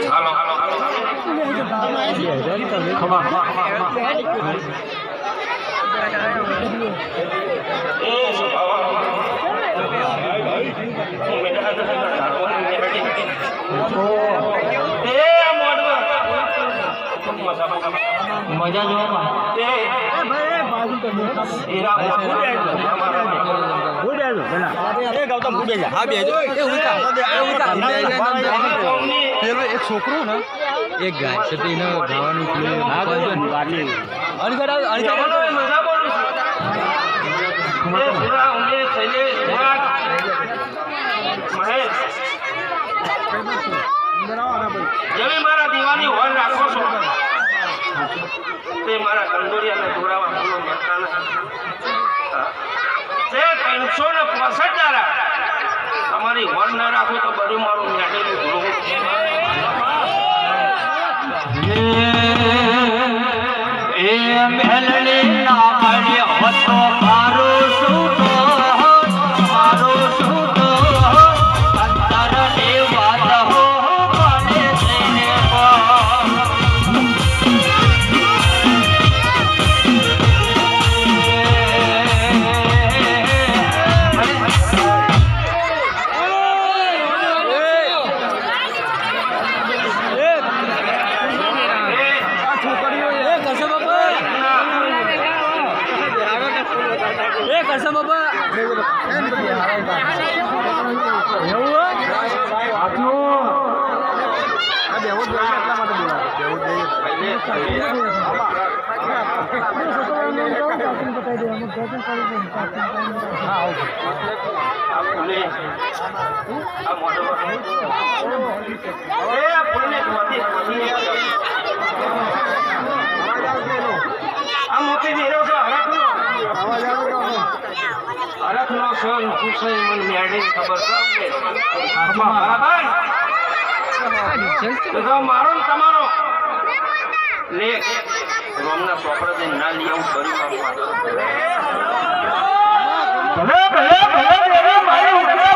હાલો ખમા મજા જોવા એક છોકરો ને એક ગાય છે એને ખાવાનું મારા દીવાની હોલ રાખો છો તે મારા કંદોરિયાને દોરાવા બોલો મરતા તે 365 દાડા તમારી હોલ ના રાખો તો બધું મારું મેળેલું ભૂલું એ મેલડી ના મળે હતો મારો સુતો મારો સુતો અંતરની વાત હો મને થઈને કરશે બાબા અરખનો સોન પૂછે મને મેડી ખબર તો મારો ને તમારો લે રોમના ચોપડા દઈને ના લઈ આવું કર્યું ભલે ભલે ભલે મારી ઉતરા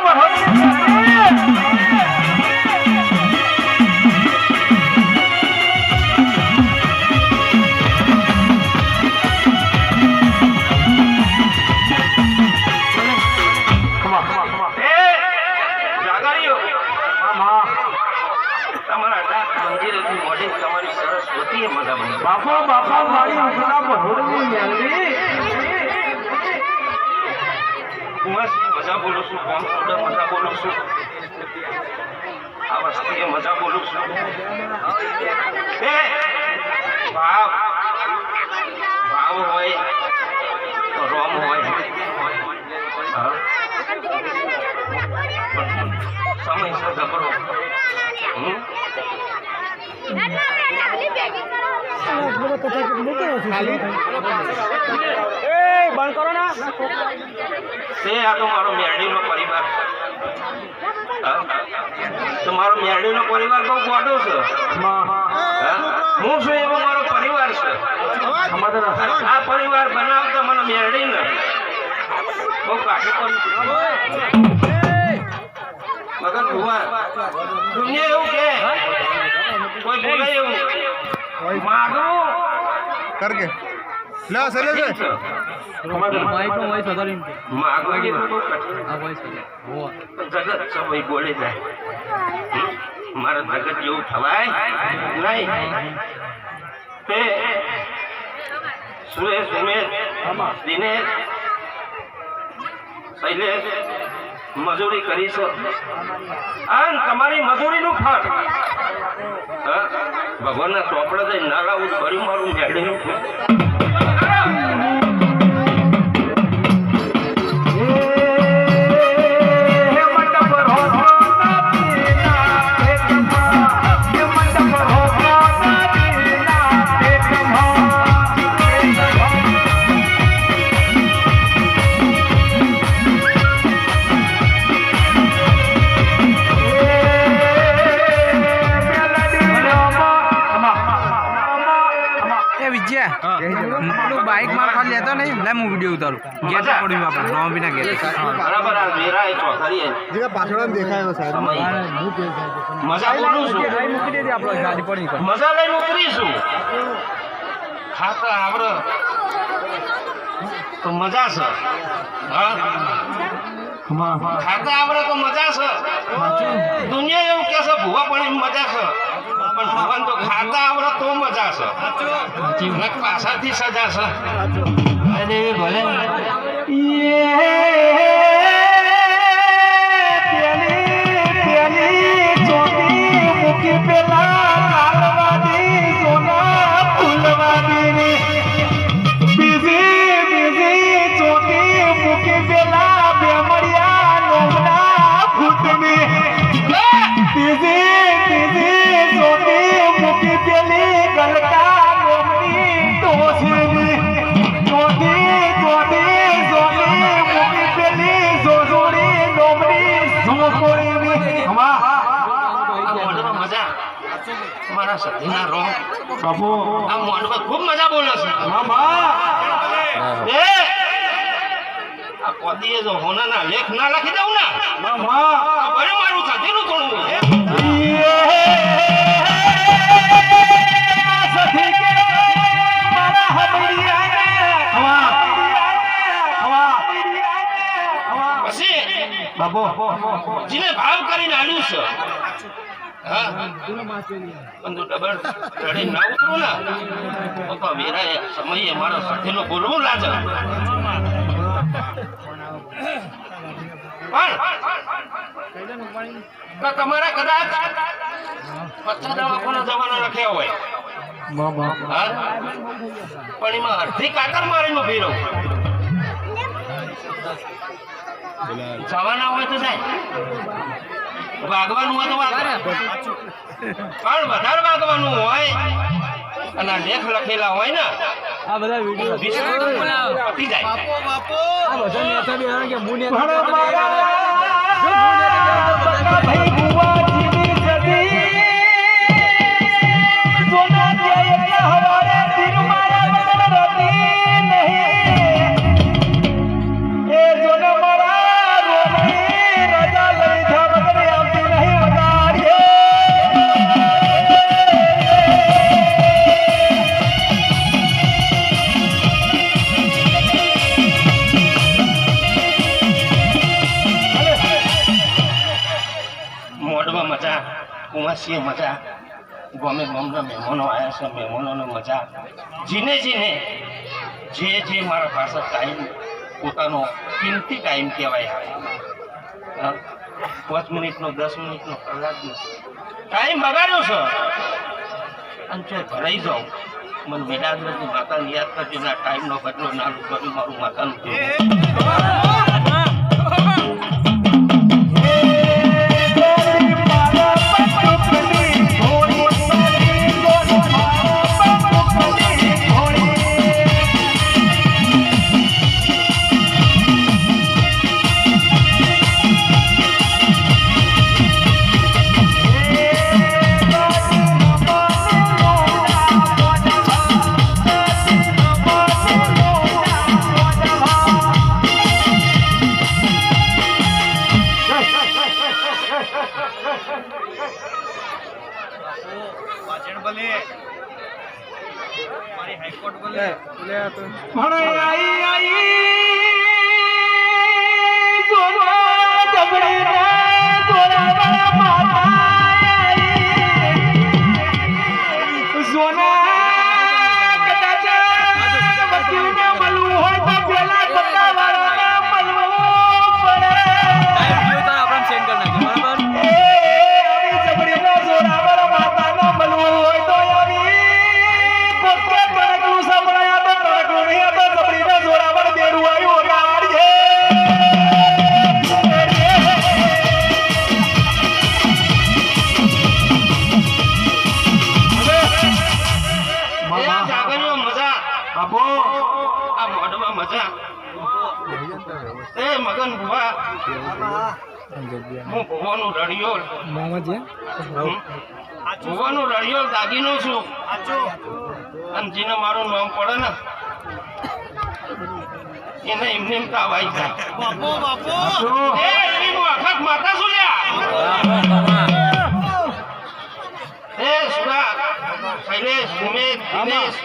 બાપા બાપા મારી ઉતરા બહોળની મેલડી મજા બોલું છું કોમ સુડા મજા બોલું છું આ વસ્તીએ મજા બોલું છું ભાવ ભાવ હોય તો રોમ હોય સમયસર જબરો બંધ કરો ના તે આ તો મારો મેરડીનો પરિવાર તમારો મેરડીનો પરિવાર બહુ મોટો છે હું છું એવો મારો પરિવાર છે આ પરિવાર બનાવતા મને મેરડીને બહુ કાઠું મગર ભુવા દુનિયા એવું કે કોઈ બોલે એવું માગું કરકે લે સલે છે માઈક નો વોઇસ વધારે માગવા કે બહુ કઠિન આ વોઇસ હો જગત સભઈ બોલે જાય મારા જગત જેવું થવાય નહીં તે સુરેશ ઉમેશ દિનેશ શૈલેષ મજૂરી કરી છો અને તમારી મજૂરીનું ફળ ભગવાનના ચોપડા જઈને ના લાવું ભર્યું મારું મેળેલું વિજય પેલું બાઇક માં ખાલી લેતો નહીં લે હું વિડીયો ઉતારું ગેટ પડ્યું આપણે રોમીના ગેટ બરાબર આ વેરા એ ચોથરી જે પાછળ દેખાયો સાહેબ મજા બોલું છું મૂકી દેજે આપણો ગાડી પડી મજા લઈને ઉતરીશું ખાતા આવડે તો મજા છે હા ખાતા આવડે તો મજા છે દુનિયા એવું કે છે ભૂવા પણ મજા છે પણ ભગવાન તો ખાતા આવડે તો મજા છે ને પાછળથી સજા છે અરે ભલે મારા સતીના રો બાબુ આ મોંડવા ખૂબ મજા બોલે છે એ આ કોદીએ જો હોનાના લેખ ના લખી દઉં ને બરે મારું સાથેનું થોડું સતી કે મારા હબડિયા પછી બાબુ જીને ભાવ કરીને આલ્યું છે હા બંધુ ડબલ રડે ના ઉતરું ને તો વેરાએ સમયે મારો સાથેનો બોલવું લાગે પણ તમારા કદાચ પચ્ચા દવાખાના જવાના લખ્યા હોય પણ એમાં અડધી કાતર મારીને ઉભી રહું જવાના હોય તો જાય વાગવાનું હોય તો વાગે પણ વધારે વાગવાનું હોય અને લેખ લખેલા હોય ને આ બધા વિડિયો પતી જાય બાપો આ બધા નેતા બી કે હું નેતા ભાઈ ગુવાજીની સદી સોના દે એટલે હવારે દિન મારા મન રતી નહીં એ જોને મારા રોમણી રાજા લઈ જા બગડે આવતી નહીં વગાડીએ મોડવા મજા કુંવાસીએ મજા ગમે ગમના મહેમાનો આવ્યા છે મહેમાનોને મજા જીને જીને જે મારા પાસે ટાઈમ પોતાનો કિંમતી ટાઈમ કહેવાય 5 મિનિટનો 10 મિનિટનો કલાકનો ટાઈમ બગાડ્યો છે અને જો ભરાઈ જાઉં મને મેડાદની માતાને યાદ કરજો ના ટાઈમનો બદલો ના કર્યું મારું માતાનું મગન ભુવા હું ભુવાનો રડિયો ભુવાનો રળિયો દાગીનો છું અને જેને મારું નામ પડે ને એને એમને એમ તાવ આવી જાય એ એની હું આખત માતા છું લ્યા એ સુરા શૈલેષ ઉમેશ દિનેશ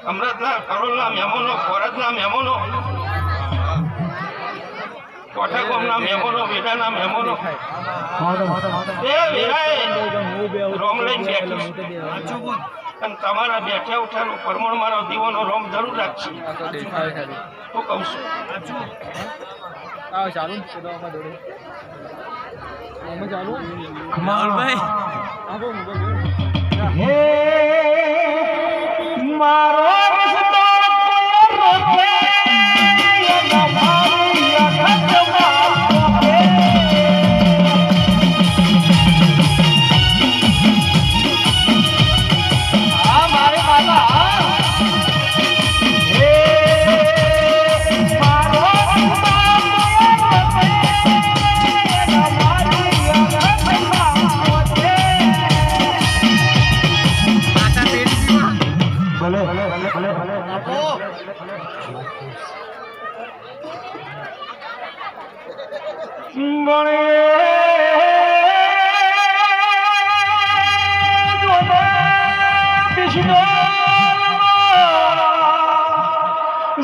અમૃતના કરોલના મહેમાનો ખોરજના મહેમાનો કોઠા ગામના મહેમાનો વેડાના મહેમાનો એ વેરાએ રોમ લઈને બેઠી અને તમારા બેઠા ઉઠાનું પરમણ મારો દીવાનો રોમ જરૂર રાખશે હું કહું છું મારો રસ્તો રોકે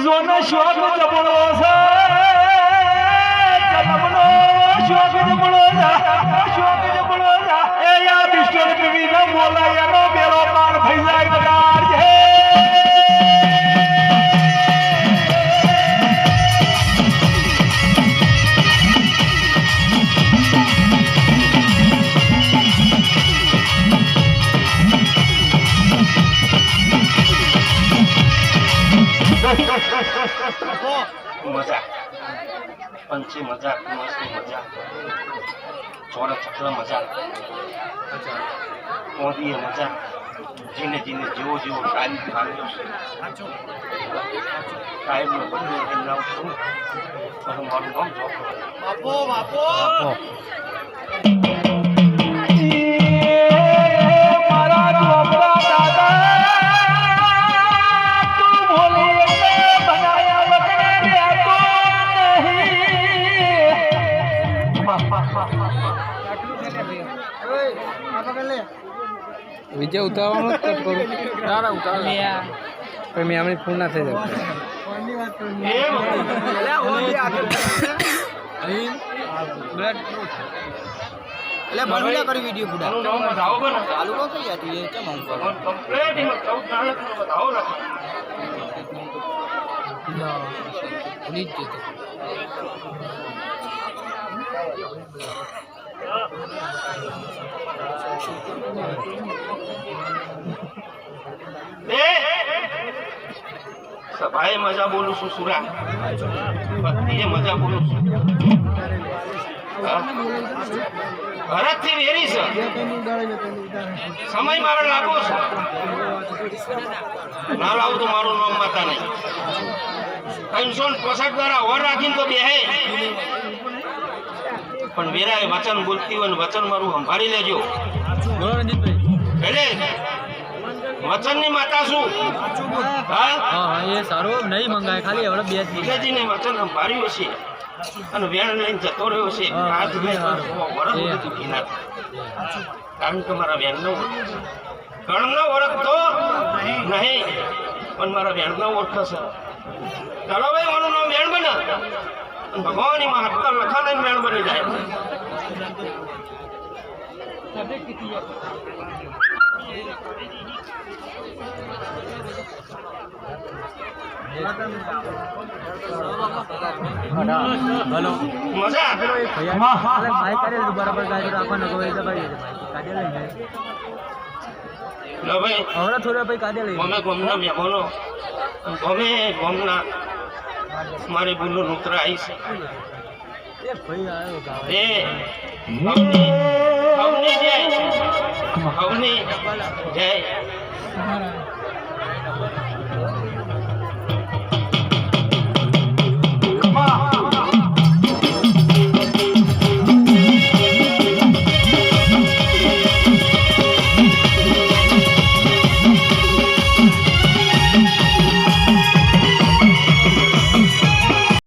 જોને શોખ જબડો છે જબડો શોખ જબડો શોખ જબડો એ યા બિસ્ટર પીવી ન બોલાય એનો બેરો પાર થઈ જાય કદાચ મજા પંચી મજા મસ્તી મજા ચોરા ચકલા મજા મોદીએ મજા જીને જીને જેવો જેવો ટાઈમ ખાલ્યો ટાઈમનો બદલે એમ લાવશું તો મારું નામ બાપો મારા ચોપડા દાદા તું ભોલી બનાયા વગર વિજય ઉતારવાનું જ કટ કરું ના ઉતાર પણ મેં હમણાં ફોન ના થઈ જાય કરી વિડીયો પૂરા ચાલુ કો કઈ હતી એ કેમ આમ કરો કમ્પ્લીટ એમાં 14 નાળકનો બતાવો રાખો ભૂલી જ જતો સભાએ મજા બોલું છું સુરા ભક્તિએ મજા બોલું છું ભરત થી વેરી છે સમય મારો લાગો છે ના લાવું તો મારું નામ માતા નહીં 365 દ્વારા ઓર રાખીને તો બેહે પણ વેરાએ વચન બોલતી હોય ને વચન મારું સંભાળી લેજો બોલો રંજીતભાઈ એટલે વચનની માતા શું હા હા એ સારું નહીં મંગાય ખાલી હવે 2 જ વિજયજીને વચન સંભાળ્યું હશે અને વેણ લઈને જતો રહ્યો છે આજ મેં વરસ દુખી ના કારણ કે મારા વેણનો ગણનો ઓળખતો નહીં પણ મારા વેણનો ઓળખશે ચાલો ભાઈ મારું નામ વેણ બને ભગવાનની માં હત્તર લખાને વેણ બની જાય हेलो મજા भाई करे बराबर गाड़ी રાખો ને કોઈ ભાઈ કાઢે લઈ જાય લો ભાઈ હવે થોડા ભાઈ કાઢે લઈ ગમે ગમના મહેમાનો ગમે ગમના મારી બોલો નુતરા આવી છે એ ભાઈ આવ્યો ગાવ એ હવની જય હવની જય